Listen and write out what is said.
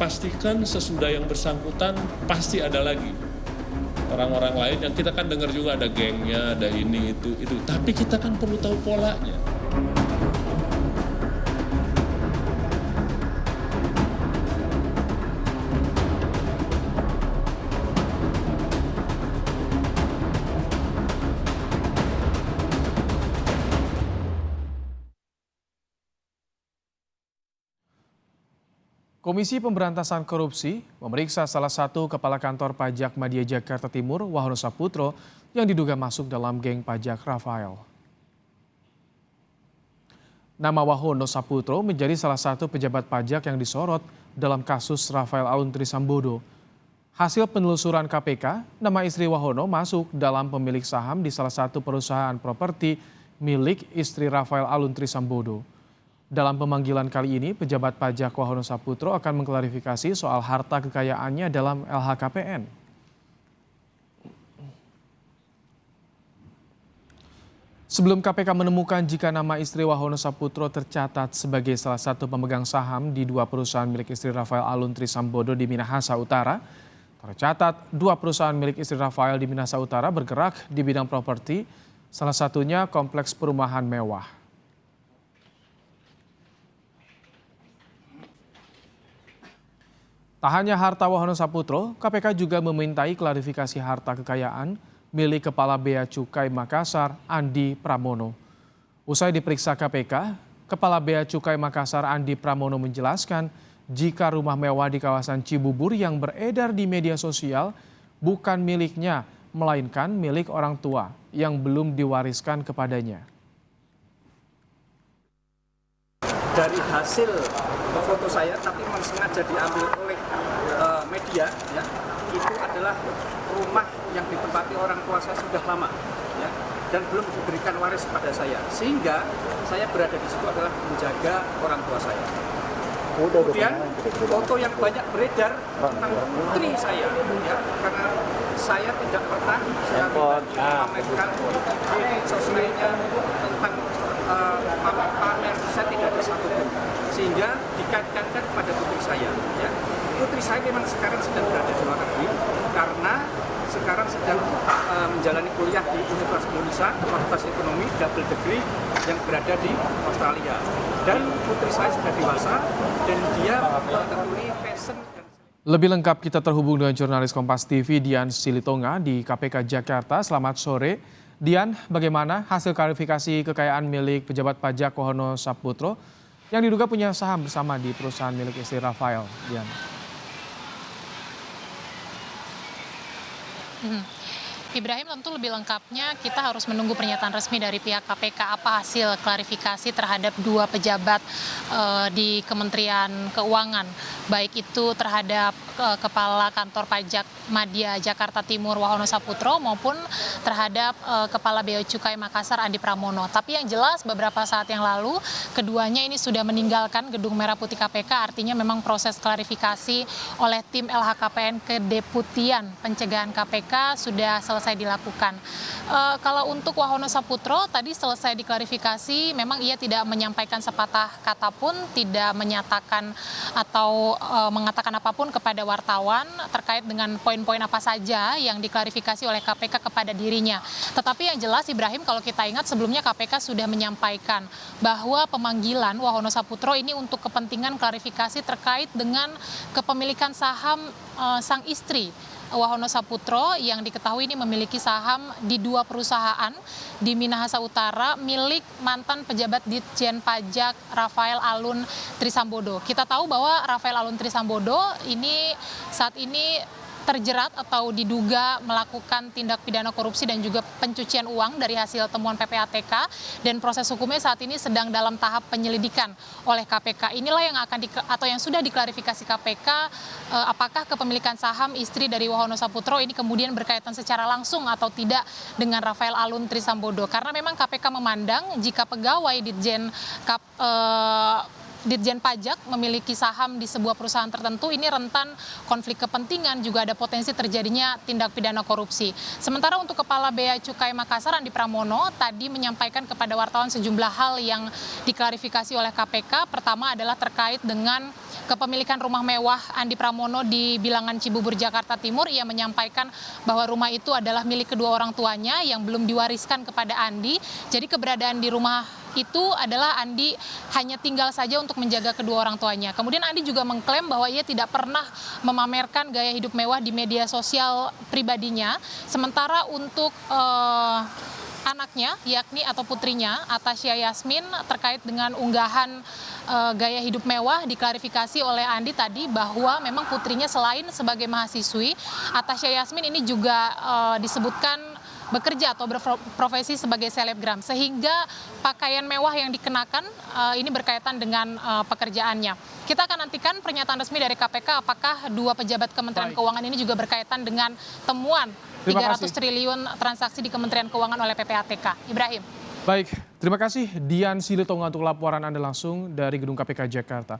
pastikan sesudah yang bersangkutan pasti ada lagi orang-orang lain yang kita kan dengar juga ada gengnya, ada ini itu. Tapi kita kan perlu tahu polanya. Komisi Pemberantasan Korupsi memeriksa salah satu kepala kantor pajak Madya Jakarta Timur, Wahono Saputro, yang diduga masuk dalam geng pajak Rafael. Nama Wahono Saputro menjadi salah satu pejabat pajak yang disorot dalam kasus Rafael Alun Trisambodo. Hasil penelusuran KPK, nama istri Wahono masuk dalam pemilik saham di salah satu perusahaan properti milik istri Rafael Alun Trisambodo. Dalam pemanggilan kali ini, pejabat pajak Wahono Saputro akan mengklarifikasi soal harta kekayaannya dalam LHKPN. Sebelum KPK menemukan jika nama istri Wahono Saputro tercatat sebagai salah satu pemegang saham di dua perusahaan milik istri Rafael Alun Trisambodo di Minahasa Utara, tercatat dua perusahaan milik istri Rafael di Minahasa Utara bergerak di bidang properti, salah satunya kompleks perumahan mewah. Tak hanya harta Wahono Saputro, KPK juga memintai klarifikasi harta kekayaan milik Kepala Bea Cukai Makassar, Andi Pramono. Usai diperiksa KPK, Kepala Bea Cukai Makassar, Andi Pramono menjelaskan jika rumah mewah di kawasan Cibubur yang beredar di media sosial bukan miliknya, melainkan milik orang tua yang belum diwariskan kepadanya. Dari hasil foto saya, tapi memang sengaja diambil oleh media, ya, itu adalah rumah yang ditempati orang tua saya sudah lama, ya, dan belum diberikan waris kepada saya, sehingga saya berada di situ adalah menjaga orang tua saya. Kemudian foto yang banyak beredar tentang putri saya, ya, karena saya tidak pernah memamerkan di medsos lainnya tentang pamer, saya tidak ada satupun, sehingga dikaitkan kepada putri saya. Ya. Putri saya memang sekarang sedang berada di luar negeri karena sekarang sedang menjalani kuliah di Universitas Indonesia, Fakultas Ekonomi, double degree yang berada di Australia. Dan putri saya sudah dewasa dan dia menekuni fashion. Lebih lengkap kita terhubung dengan jurnalis Kompas TV Dian Silitonga di KPK Jakarta. Selamat sore. Dian, bagaimana hasil klarifikasi kekayaan milik pejabat pajak Wahono Saputro yang diduga punya saham bersama di perusahaan milik istri Rafael? Dian. Ibrahim, tentu lebih lengkapnya kita harus menunggu pernyataan resmi dari pihak KPK apa hasil klarifikasi terhadap dua pejabat di Kementerian Keuangan, baik itu terhadap Kepala Kantor Pajak Madya Jakarta Timur Wahono Saputro maupun terhadap Kepala Bea Cukai Makassar Andi Pramono. Tapi yang jelas beberapa saat yang lalu keduanya ini sudah meninggalkan Gedung Merah Putih KPK, artinya memang proses klarifikasi oleh tim LHKPN Kedeputian Pencegahan KPK sudah selesai dilakukan. Kalau untuk Wahono Saputro tadi selesai diklarifikasi, memang ia tidak menyampaikan sepatah kata pun, tidak menyatakan atau mengatakan apapun kepada wartawan terkait dengan poin-poin apa saja yang diklarifikasi oleh KPK kepada dirinya. Tetapi yang jelas Ibrahim, kalau kita ingat sebelumnya KPK sudah menyampaikan bahwa pemanggilan Wahono Saputro ini untuk kepentingan klarifikasi terkait dengan kepemilikan saham sang istri Wahono Saputro yang diketahui ini memiliki saham di dua perusahaan di Minahasa Utara milik mantan pejabat Ditjen Pajak Rafael Alun Trisambodo. Kita tahu bahwa Rafael Alun Trisambodo ini saat ini terjerat atau diduga melakukan tindak pidana korupsi dan juga pencucian uang dari hasil temuan PPATK, dan proses hukumnya saat ini sedang dalam tahap penyelidikan oleh KPK. Inilah yang atau yang sudah diklarifikasi KPK, apakah kepemilikan saham istri dari Wahono Saputro ini kemudian berkaitan secara langsung atau tidak dengan Rafael Alun Trisambodo. Karena memang KPK memandang jika pegawai Ditjen Pajak memiliki saham di sebuah perusahaan tertentu, ini rentan konflik kepentingan, juga ada potensi terjadinya tindak pidana korupsi. Sementara untuk Kepala Bea Cukai Makassar Andi Pramono tadi menyampaikan kepada wartawan sejumlah hal yang diklarifikasi oleh KPK. Pertama adalah terkait dengan kepemilikan rumah mewah Andi Pramono di Bilangan Cibubur, Jakarta Timur. Ia menyampaikan bahwa rumah itu adalah milik kedua orang tuanya yang belum diwariskan kepada Andi. Jadi keberadaan di rumah itu adalah Andi hanya tinggal saja untuk menjaga kedua orang tuanya. Kemudian Andi juga mengklaim bahwa ia tidak pernah memamerkan gaya hidup mewah di media sosial pribadinya. Sementara untuk anaknya, yakni atau putrinya, Atasya Yasmin, terkait dengan unggahan gaya hidup mewah, diklarifikasi oleh Andi tadi bahwa memang putrinya selain sebagai mahasiswi, Atasya Yasmin ini juga disebutkan bekerja atau berprofesi sebagai selebgram, sehingga pakaian mewah yang dikenakan ini berkaitan dengan pekerjaannya. Kita akan nantikan pernyataan resmi dari KPK apakah dua pejabat Kementerian Keuangan ini juga berkaitan dengan temuan 300 triliun transaksi di Kementerian Keuangan oleh PPATK. Ibrahim. Baik, terima kasih Dian Silitonga untuk laporan Anda langsung dari Gedung KPK Jakarta.